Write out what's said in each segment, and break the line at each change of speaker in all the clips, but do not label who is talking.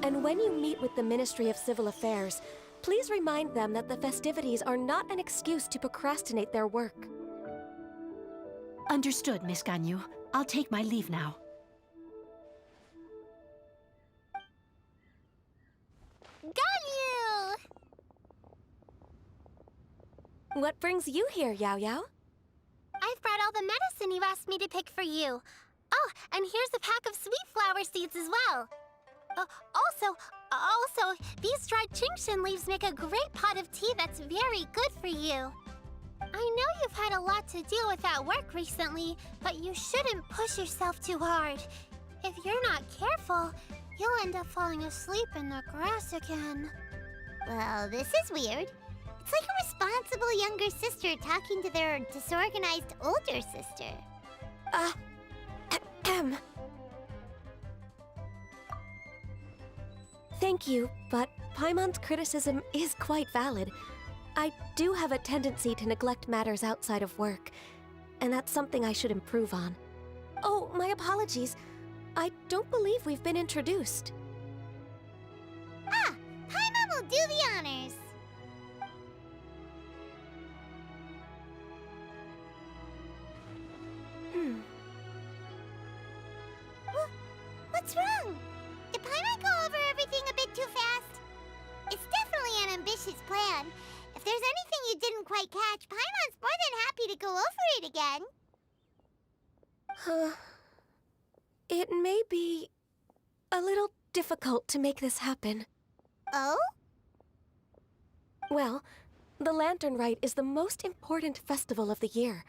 And when you meet with the Ministry of Civil Affairs, please remind them that the festivities are not an excuse to procrastinate their work.
Understood, Miss Ganyu. I'll take my leave now.
Ganyu!
What brings you here, Yaoyao?
I've brought all the medicine you asked me to pick for you. Oh, and here's a pack of sweet flower seeds as well. Also, these dried Genshin leaves make a great pot of tea that's very good for you. I know you've had a lot to deal with at work recently, but you shouldn't push yourself too hard. If you're not careful, you'll end up falling asleep in the grass again.
Well, this is weird. It's like a responsible younger sister talking to their disorganized older sister.
Thank you, but Paimon's criticism is quite valid. I do have a tendency to neglect matters outside of work, and that's something I should improve on. Oh, my apologies. I don't believe we've been introduced.
Ah, Paimon will do the honors. What's wrong? Did Paimon go over everything a bit too fast? It's definitely an ambitious plan. If there's anything you didn't quite catch, Paimon's more than happy to go over it again.
It may be a little difficult to make this happen.
Oh?
Well, the Lantern Rite is the most important festival of the year.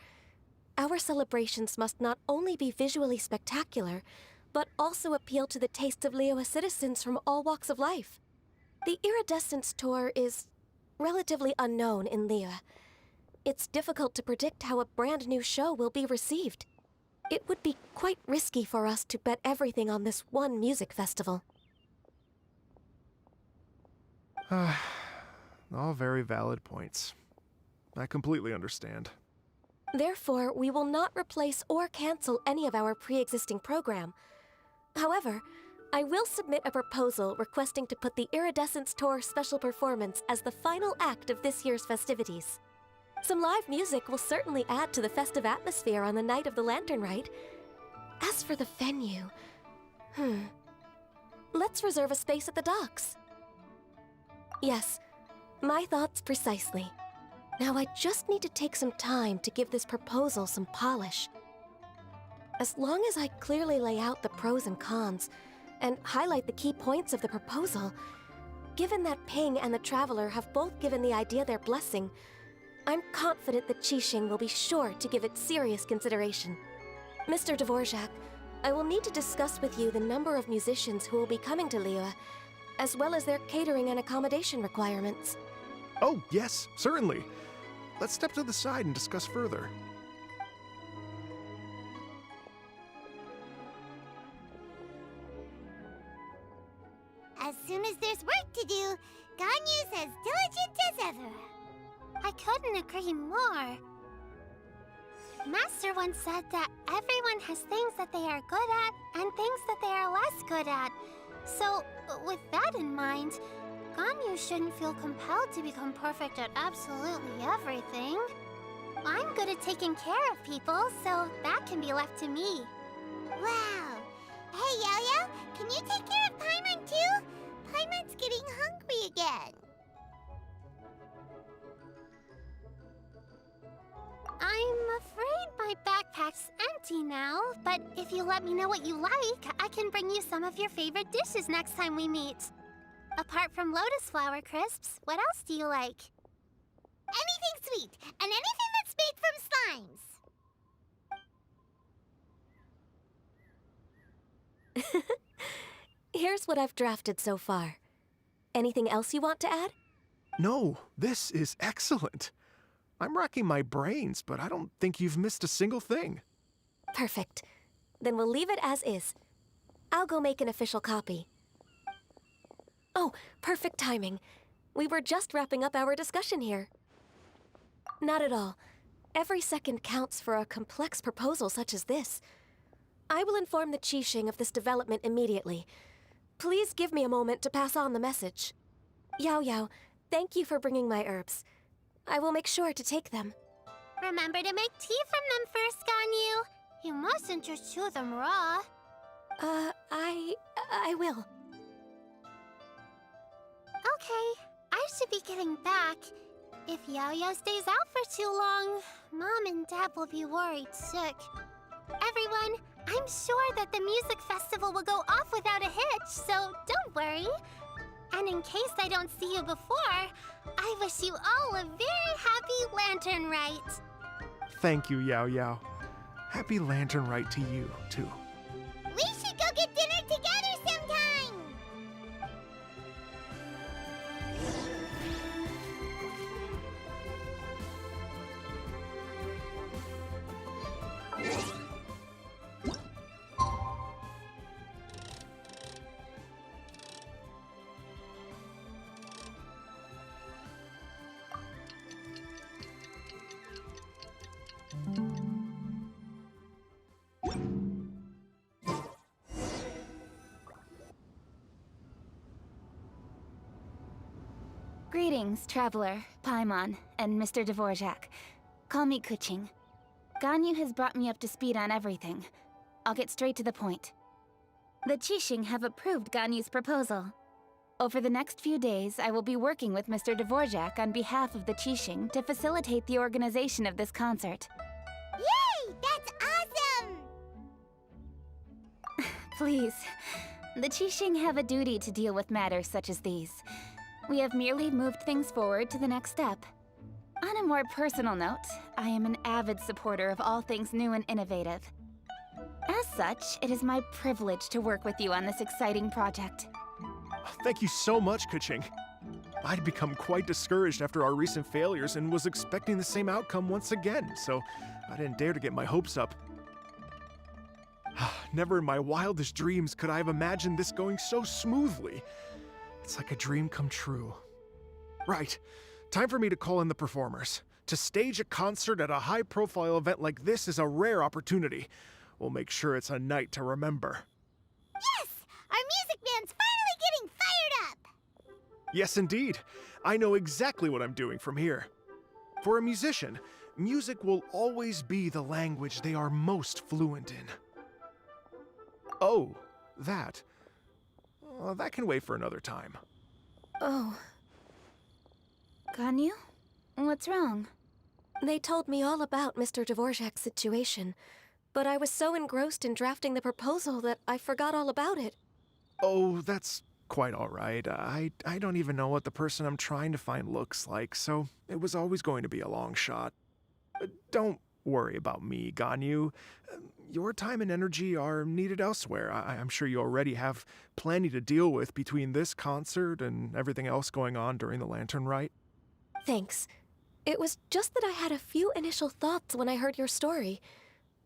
Our celebrations must not only be visually spectacular, but also appeal to the tastes of Liyue citizens from all walks of life. The Iridescence Tour is relatively unknown in Liyue. It's difficult to predict how a brand new show will be received. It would be quite risky for us to bet everything on this one music festival.
All very valid points. I completely understand.
Therefore, we will not replace or cancel any of our pre-existing program. However, I will submit a proposal requesting to put the Iridescence Tour special performance as the final act of this year's festivities. Some live music will certainly add to the festive atmosphere on the night of the Lantern Rite. As for the venue, let's reserve a space at the docks. Yes, my thoughts precisely. Now I just need to take some time to give this proposal some polish. As long as I clearly lay out the pros and cons, and highlight the key points of the proposal, given that Ping and the Traveler have both given the idea their blessing, I'm confident that Qixing will be sure to give it serious consideration. Mr. Dvorak, I will need to discuss with you the number of musicians who will be coming to Liyue, as well as their catering and accommodation requirements.
Oh, yes, certainly. Let's step to the side and discuss further.
As soon as there's work to do, Ganyu's as diligent as ever.
I couldn't agree more. Master once said that everyone has things that they are good at and things that they are less good at. So, with that in mind, Ganyu shouldn't feel compelled to become perfect at absolutely everything. I'm good at taking care of people, so that can be left to me.
Wow. Hey, Yaoyao, can you take care of Paimon too? Paimon's getting hungry again.
I'm afraid my backpack's empty now, but if you let me know what you like, I can bring you some of your favorite dishes next time we meet. Apart from lotus flower crisps, what else do you like?
Anything sweet, and anything that's made from slimes.
Here's what I've drafted so far. Anything else you want to add?
No, this is excellent. I'm racking my brains, but I don't think you've missed a single thing.
Perfect. Then we'll leave it as is. I'll go make an official copy. Oh, perfect timing. We were just wrapping up our discussion here. Not at all. Every second counts for a complex proposal such as this. I will inform the Qixing of this development immediately. Please give me a moment to pass on the message. Yaoyao, thank you for bringing my herbs. I will make sure to take them.
Remember to make tea from them first, Ganyu. You mustn't just chew them raw.
I will.
Okay, I should be getting back. If Yaoyao stays out for too long, Mom and Dad will be worried sick. Everyone, I'm sure that the music festival will go off without a hitch, so don't worry. And in case I don't see you before, I wish you all a very happy Lantern Rite.
Thank you, Yaoyao. Happy Lantern Rite to you, too.
We should go get dinner together sometime!
Greetings, Traveler, Paimon, and Mr. Dvorak. Call me Kuching. Ganyu has brought me up to speed on everything. I'll get straight to the point. The Qixing have approved Ganyu's proposal. Over the next few days, I will be working with Mr. Dvorak on behalf of the Qixing to facilitate the organization of this concert.
Yay! That's awesome!
Please. The Qixing have a duty to deal with matters such as these. We have merely moved things forward to the next step. On a more personal note, I am an avid supporter of all things new and innovative. As such, it is my privilege to work with you on this exciting project.
Thank you so much, Kuching. I'd become quite discouraged after our recent failures and was expecting the same outcome once again, so I didn't dare to get my hopes up. Never in my wildest dreams could I have imagined this going so smoothly. It's like a dream come true. Right, time for me to call in the performers. To stage a concert at a high-profile event like this is a rare opportunity. We'll make sure it's a night to remember.
Yes! Our music band's finally getting fired up!
Yes, indeed. I know exactly what I'm doing from here. For a musician, music will always be the language they are most fluent in. Oh, that. That can wait for another time.
Oh,
Ganyu? What's wrong?
they told me all about Mr. Dvorak's situation, but I was so engrossed in drafting the proposal that I forgot all about it.
Oh, that's quite all right. I don't even know what the person I'm trying to find looks like, so it was always going to be a long shot. Don't worry about me, Ganyu. Your time and energy are needed elsewhere. I'm sure you already have plenty to deal with between this concert and everything else going on during the Lantern Rite.
Thanks. It was just that I had a few initial thoughts when I heard your story.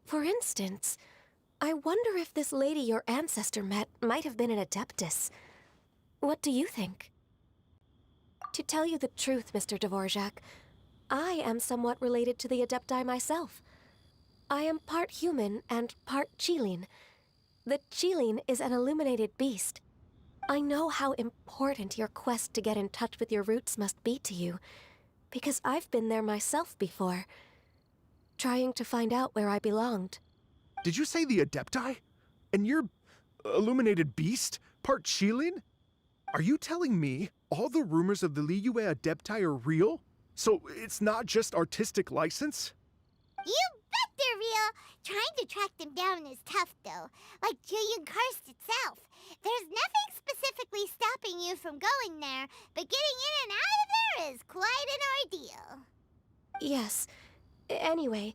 For instance, I wonder if this lady your ancestor met might have been an Adeptus. What do you think? To tell you the truth, Mr. Dvorak, I am somewhat related to the Adepti myself. I am part human and part Qilin. The Qilin is an illuminated beast. I know how important your quest to get in touch with your roots must be to you, because I've been there myself before, trying to find out where I belonged.
Did you say the Adepti? And you're illuminated beast? Part Qilin? Are you telling me all the rumors of the Liyue Adepti are real? So it's not just artistic license?
You bet they're real! Trying to track them down is tough, though. Like Julian Karst itself. There's nothing specifically stopping you from going there, but getting in and out of there is quite an ordeal.
Yes. Anyway,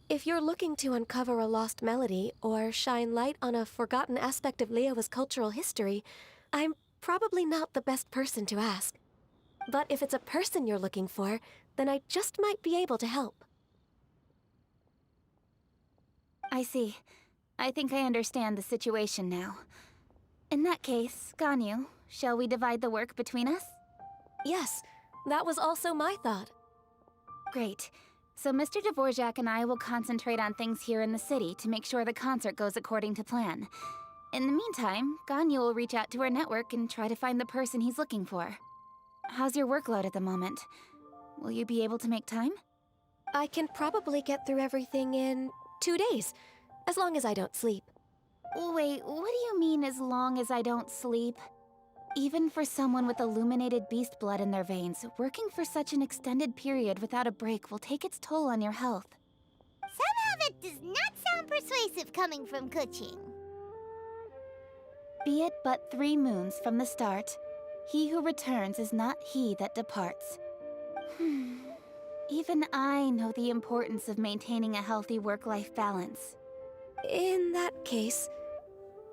if you're looking to uncover a lost melody or shine light on a forgotten aspect of Liyue's cultural history, I'm probably not the best person to ask. But if it's a person you're looking for, then I just might be able to help.
I see. I think I understand the situation now. In that case, Ganyu, shall we divide the work between us?
Yes, that was also my thought.
Great. So Mr. Dvorak and I will concentrate on things here in the city to make sure the concert goes according to plan. In the meantime, Ganyu will reach out to her network and try to find the person he's looking for. How's your workload at the moment? Will you be able to make time?
I can probably get through everything in 2 days, as long as I don't sleep.
Wait, what do you mean as long as I don't sleep? Even for someone with illuminated beast blood in their veins, working for such an extended period without a break will take its toll on your health.
Somehow that does not sound persuasive coming from Kuching.
Be it but 3 moons from the start, he who returns is not he that departs. Even I know the importance of maintaining a healthy work-life balance.
In that case,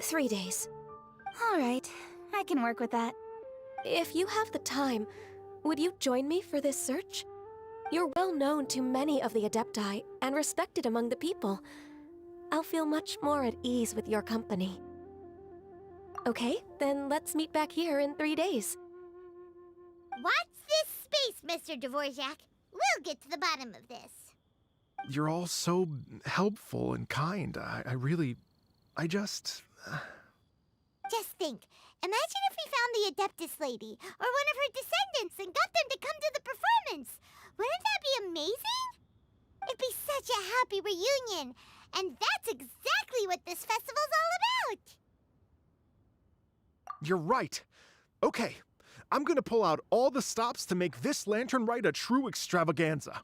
3 days.
All right, I can work with that.
If you have the time, would you join me for this search? You're well known to many of the Adepti and respected among the people. I'll feel much more at ease with your company. Okay, then let's meet back here in 3 days.
Watch this space, Mr. Dvorak. We'll get to the bottom of this.
You're all so helpful and kind. I just...
Just think. Imagine if we found the Adeptus lady, or one of her descendants, and got them to come to the performance. Wouldn't that be amazing? It'd be such a happy reunion. And that's exactly what this festival's all about.
You're right. Okay, I'm gonna pull out all the stops to make this Lantern Rite a true extravaganza.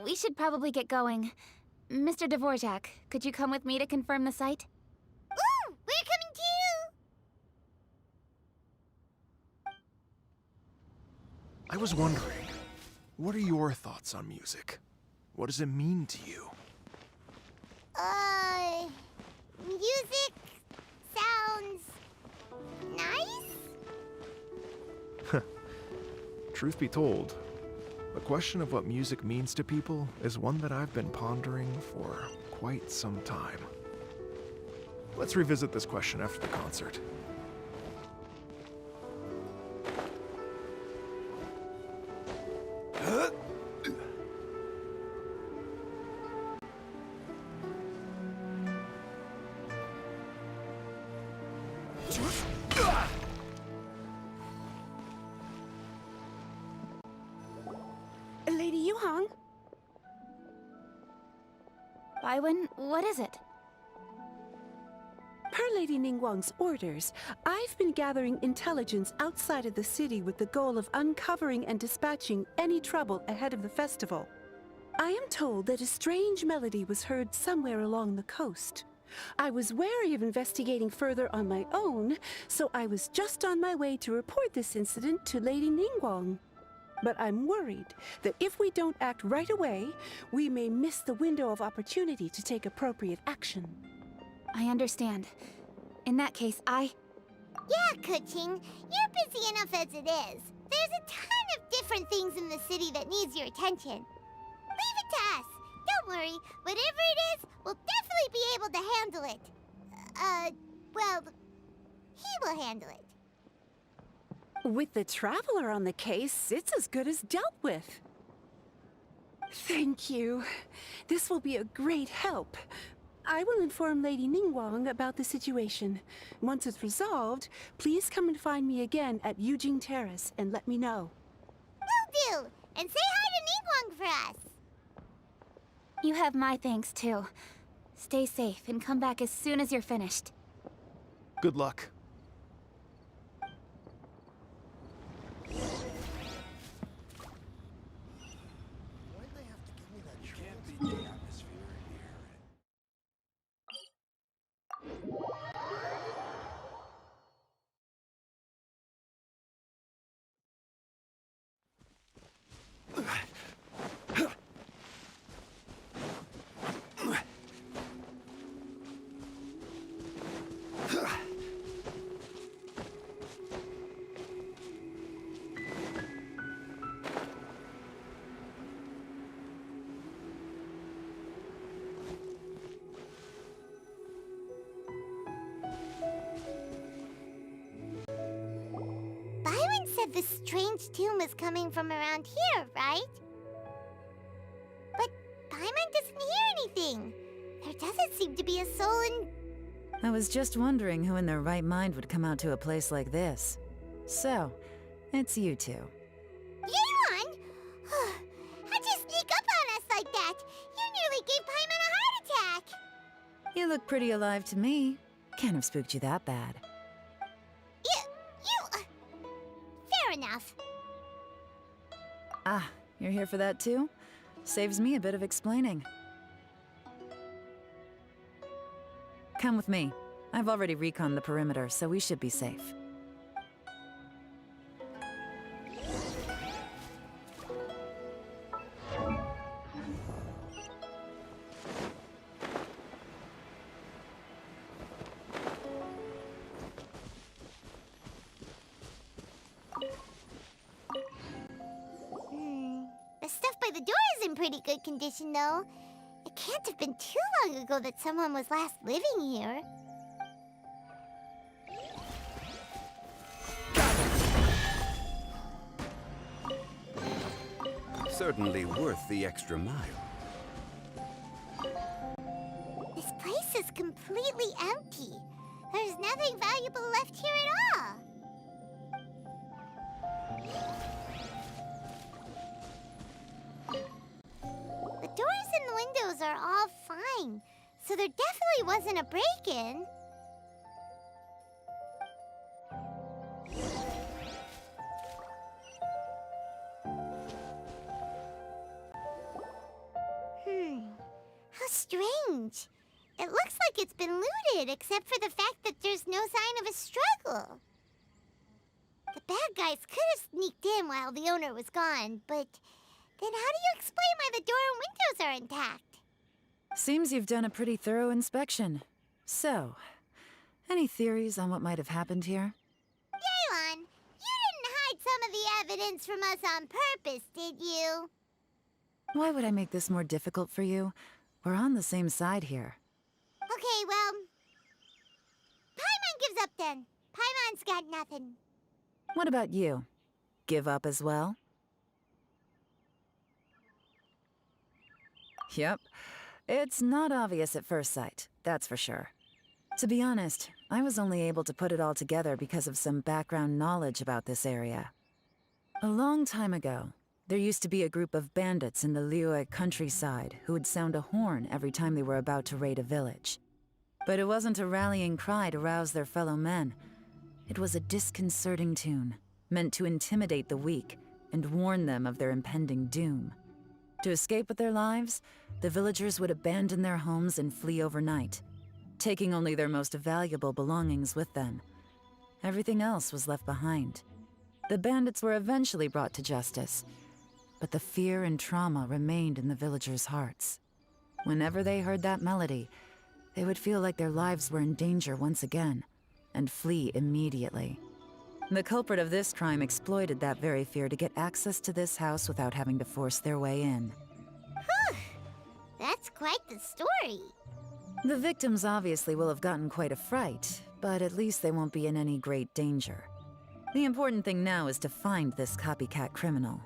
We should probably get going. Mr. Dvorak, could you come with me to confirm the site?
Ooh, we're coming too!
I was wondering, what are your thoughts on music? What does it mean to you?
Music sounds nice?
Truth be told, the question of what music means to people is one that I've been pondering for quite some time. Let's revisit this question after the concert.
Lady Yuhang?
Baiwen, what is it?
Per Lady Ningguang's orders, I've been gathering intelligence outside of the city with the goal of uncovering and dispatching any trouble ahead of the festival. I am told that a strange melody was heard somewhere along the coast. I was wary of investigating further on my own, so I was just on my way to report this incident to Lady Ningguang. But I'm worried that if we don't act right away, we may miss the window of opportunity to take appropriate action.
I understand. In that case,
Yeah, Kuching, you're busy enough as it is. There's a ton of different things in the city that needs your attention. Leave it to us. Don't worry. Whatever it is, we'll definitely be able to handle it. Well, he will handle it.
With the Traveler on the case, it's as good as dealt with. Thank you. This will be a great help. I will inform Lady Ningguang about the situation. Once it's resolved, please come and find me again at Yujing Terrace and let me know.
Will do. And say hi to Ningguang for us.
you have my thanks too. Stay safe and come back as soon as you're finished.
Good luck.
Byron said the strange tune was coming from around here, right? But Paimon doesn't hear anything. There doesn't seem to be a soul in
I was just wondering who in their right mind would come out to a place like this. So, it's you two.
Yeon! How'd you sneak up on us like that? You nearly gave Paimon a heart attack!
You look pretty alive to me. Can't have spooked you that bad.
Fair enough.
Ah, you're here for that too? Saves me a bit of explaining. Come with me. I've already reconned the perimeter, so we should be safe.
The stuff by the door is in pretty good condition, though. It can't have been too long ago that someone was last living here.
Certainly worth the extra mile.
This place is completely empty. There's nothing valuable left here at all. The doors and the windows are all fine, so there definitely wasn't a break-in. How strange. It looks like it's been looted, except for the fact that there's no sign of a struggle. The bad guys could have sneaked in while the owner was gone, but then how do you explain why the door and windows are intact?
Seems you've done a pretty thorough inspection. So, any theories on what might have happened here?
Yeon, you didn't hide some of the evidence from us on purpose, did you?
Why would I make this more difficult for you? We're on the same side here.
Okay, well, Paimon gives up then. Paimon's got nothing.
What about you? Give up as well? Yep. It's not obvious at first sight, that's for sure. To be honest, I was only able to put it all together because of some background knowledge about this area. A long time ago, there used to be a group of bandits in the Liyue countryside who would sound a horn every time they were about to raid a village. But it wasn't a rallying cry to rouse their fellow men. It was a disconcerting tune, meant to intimidate the weak and warn them of their impending doom. To escape with their lives, the villagers would abandon their homes and flee overnight, taking only their most valuable belongings with them. Everything else was left behind. The bandits were eventually brought to justice, but the fear and trauma remained in the villagers' hearts. Whenever they heard that melody, they would feel like their lives were in danger once again, and flee immediately. The culprit of this crime exploited that very fear to get access to this house without having to force their way in.
Whew, that's quite the story.
The victims obviously will have gotten quite a fright, but at least they won't be in any great danger. The important thing now is to find this copycat criminal.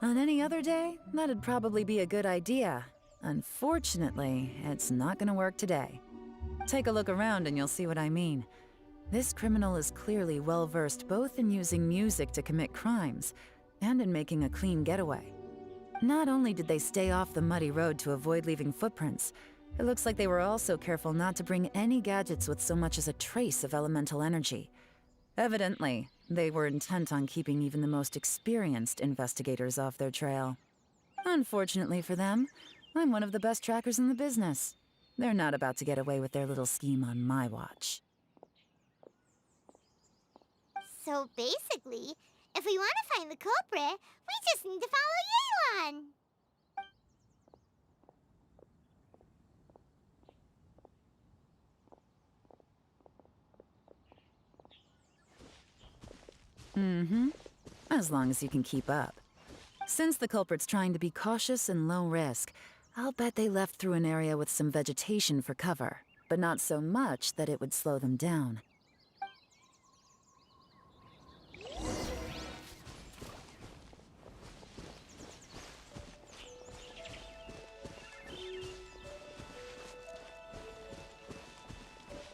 On any other day, that'd probably be a good idea. Unfortunately, it's not gonna work today. Take a look around and you'll see what I mean. This criminal is clearly well-versed both in using music to commit crimes and in making a clean getaway. Not only did they stay off the muddy road to avoid leaving footprints, it looks like they were also careful not to bring any gadgets with so much as a trace of elemental energy. Evidently, they were intent on keeping even the most experienced investigators off their trail. Unfortunately for them, I'm one of the best trackers in the business. They're not about to get away with their little scheme on my watch.
So basically, if we want to find the culprit, we just need to follow Yeon.
As long as you can keep up. Since the culprit's trying to be cautious and low risk, I'll bet they left through an area with some vegetation for cover, but not so much that it would slow them down.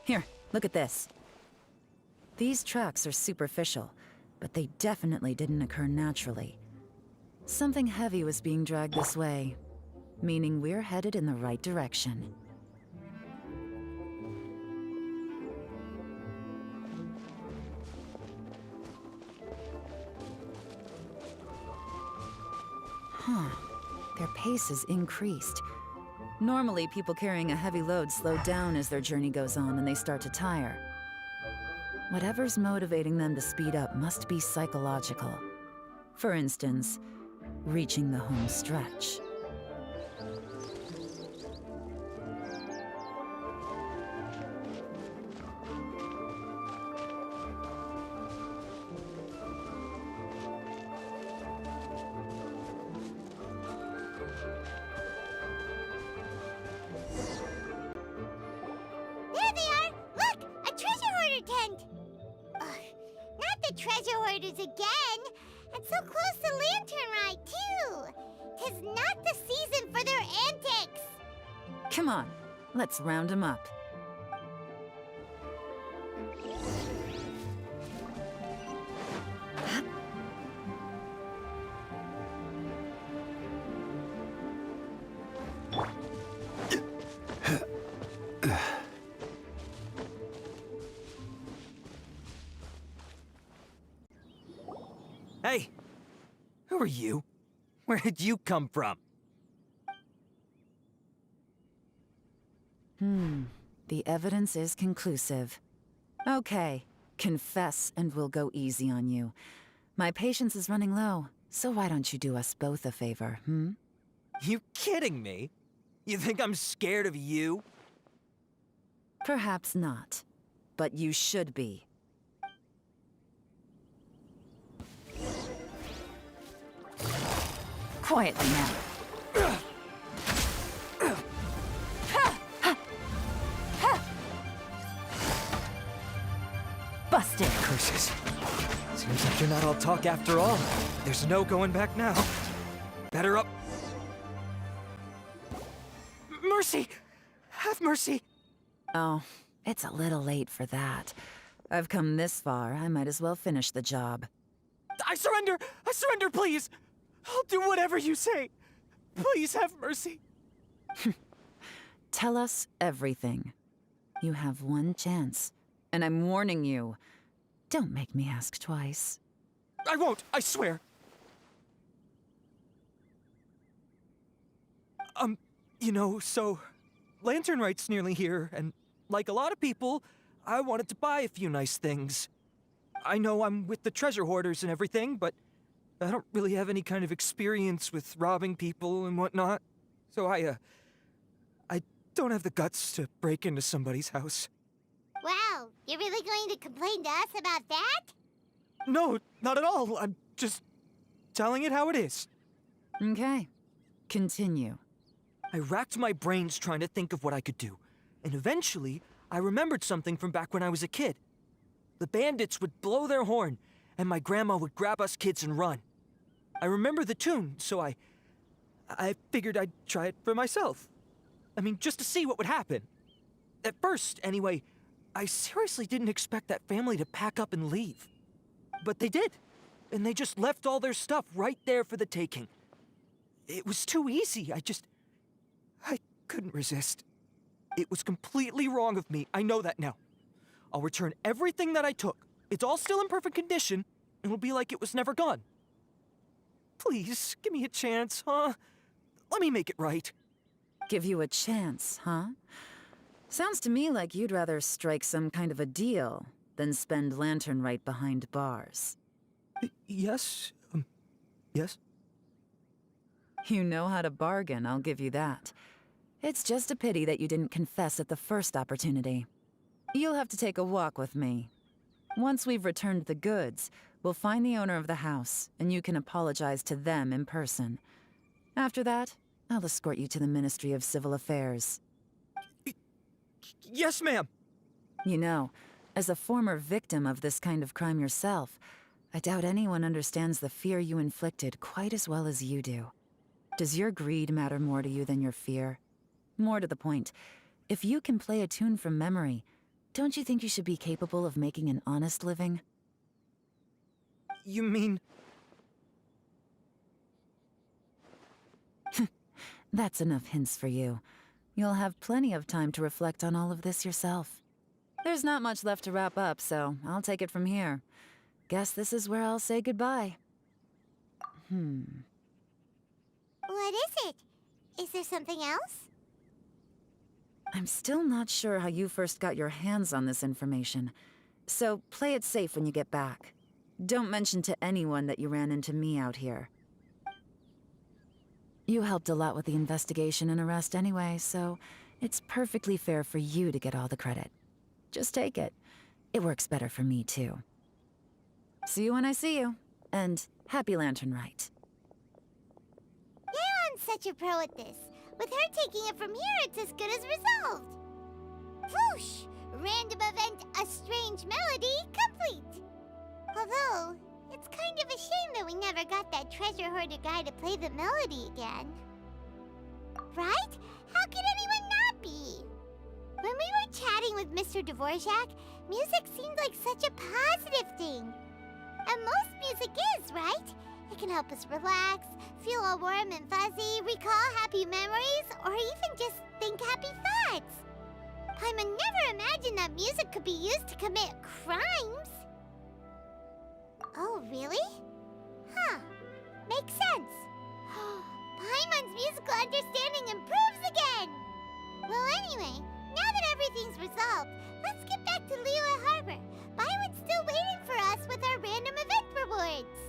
Here, look at this. These tracks are superficial, but they definitely didn't occur naturally. Something heavy was being dragged this way, meaning we're headed in the right direction. Huh. Their pace is increased. Normally, people carrying a heavy load slow down as their journey goes on and they start to tire. Whatever's motivating them to speed up must be psychological. For instance, reaching the home stretch.
There they are! Look! A treasure hoarder tent! Ugh, not the treasure hoarders again! And so close to Lantern Rite, too! 'Tis not the season for their antics!
Come on, let's round them up.
Hey! Who are you? Where did you come from?
The evidence is conclusive. Okay, confess and we'll go easy on you. My patience is running low, so why don't you do us both a favor,
You kidding me? You think I'm scared of you?
Perhaps not, but you should be. Quietly now. Busted!
Curses. Seems like you're not all talk after all. There's no going back now. Better up. Mercy! Have mercy!
Oh, it's a little late for that. I've come this far, I might as well finish the job.
I surrender! I surrender, please! I'll do whatever you say. Please have mercy.
Tell us everything. You have one chance, and I'm warning you. Don't make me ask twice.
I won't, I swear. So Lantern Rite's nearly here, and like a lot of people, I wanted to buy a few nice things. I know I'm with the treasure hoarders and everything, but I don't really have any kind of experience with robbing people and whatnot. So I don't have the guts to break into somebody's house.
Wow, you're really going to complain to us about that?
No, not at all. I'm just telling it how it is.
Okay, continue.
I racked my brains trying to think of what I could do, and eventually, I remembered something from back when I was a kid. The bandits would blow their horn, and my grandma would grab us kids and run. I remember the tune, so I figured I'd try it for myself. I mean, just to see what would happen. At first, anyway, I seriously didn't expect that family to pack up and leave. But they did, and they just left all their stuff right there for the taking. It was too easy, I couldn't resist. It was completely wrong of me, I know that now. I'll return everything that I took. It's all still in perfect condition, and it'll be like it was never gone. Please, give me a chance, huh? Let me make it right.
Give you a chance, huh? Sounds to me like you'd rather strike some kind of a deal than spend Lantern Rite behind bars.
Yes? Yes?
You know how to bargain, I'll give you that. It's just a pity that you didn't confess at the first opportunity. You'll have to take a walk with me. Once we've returned the goods, we'll find the owner of the house, and you can apologize to them in person. After that, I'll escort you to the Ministry of Civil Affairs.
Yes, ma'am!
You know, as a former victim of this kind of crime yourself, I doubt anyone understands the fear you inflicted quite as well as you do. Does your greed matter more to you than your fear? More to the point, if you can play a tune from memory, don't you think you should be capable of making an honest living?
You mean...
That's enough hints for you. You'll have plenty of time to reflect on all of this yourself. There's not much left to wrap up, so I'll take it from here. Guess this is where I'll say goodbye.
What is it? Is there something else?
I'm still not sure how you first got your hands on this information, so play it safe when you get back. Don't mention to anyone that you ran into me out here. You helped a lot with the investigation and arrest anyway, so it's perfectly fair for you to get all the credit. Just take it. It works better for me, too. See you when I see you, and happy Lantern Rite.
Yaoyang's such a pro at this. With her taking it from here, it's as good as resolved. Whoosh! Random event, a strange melody, complete. Although, it's kind of a shame that we never got that treasure hoarder guy to play the melody again. Right? How could anyone not be? When we were chatting with Mr. Dvorak, music seemed like such a positive thing. And most music is, right? It can help us relax, feel all warm and fuzzy, recall happy memories, or even just think happy thoughts. Paimon never imagined that music could be used to commit crimes. Oh, really? Huh. Makes sense. Paimon's musical understanding improves again! Well, anyway, now that everything's resolved, let's get back to Liyue Harbor. Paimon's still waiting for us with our random event rewards.